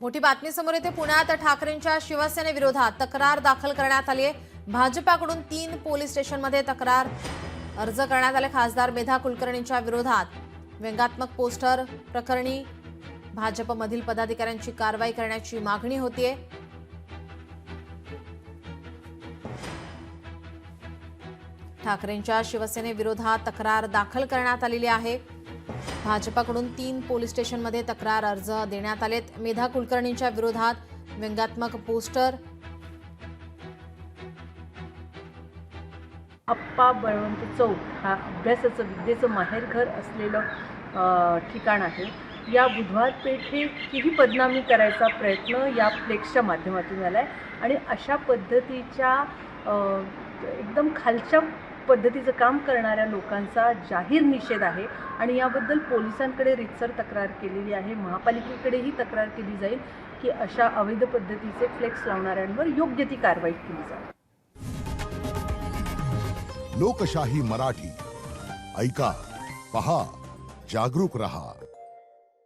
मोठी बातमी समोर येते। पुण्यात ठाकरेंच्या शिवसेनेविरोधात तक्रार दाखल करण्यात आली आहे। भाजपाकडून 3 पोलीस स्टेशनमध्ये तक्रार अर्ज करण्यात आले। खासदार मेधा कुलकर्णींच्या विरोधात व्यंगात्मक पोस्टर प्रकरणी भाजपमधील पदाधिकाऱ्यांची कारवाई करण्याची मागणी होतीये। ठाकरेंच्या शिवसेनेविरोधात तक्रार दाखल करण्यात आलेली आहे। भाजपाकडून 3 पोलीस स्टेशनमध्ये तक्रार अर्ज देण्यात आलेत। मेधा कुलकर्णींच्या विरोधात व्यंगात्मक पोस्टर। अप्पा बळवंत चौक हा अभ्यासाचं विद्येचं माहेरघर असलेलं ठिकाण आहे। या बुधवार पेठेचीही बदनामी करायचा प्रयत्न या फ्लेक्सच्या माध्यमातून झाला आहे आणि अशा पद्धतीच्या एकदम खालच्या पद्धतीचं काम करणाऱ्या लोकांचा जाहीर निषेध आहे आणि याबद्दल पोलिसांकडे रीतसर तक्रार केलेली आहे। महापालिकेकडेही तक्रार केली जाईल की अशा अवैध पद्धतीचे फ्लेक्स लावणाऱ्यांवर योग्य ती कारवाई केली जाईल। लोकशाही मराठी ऐका, पहा, जागरूक रहा।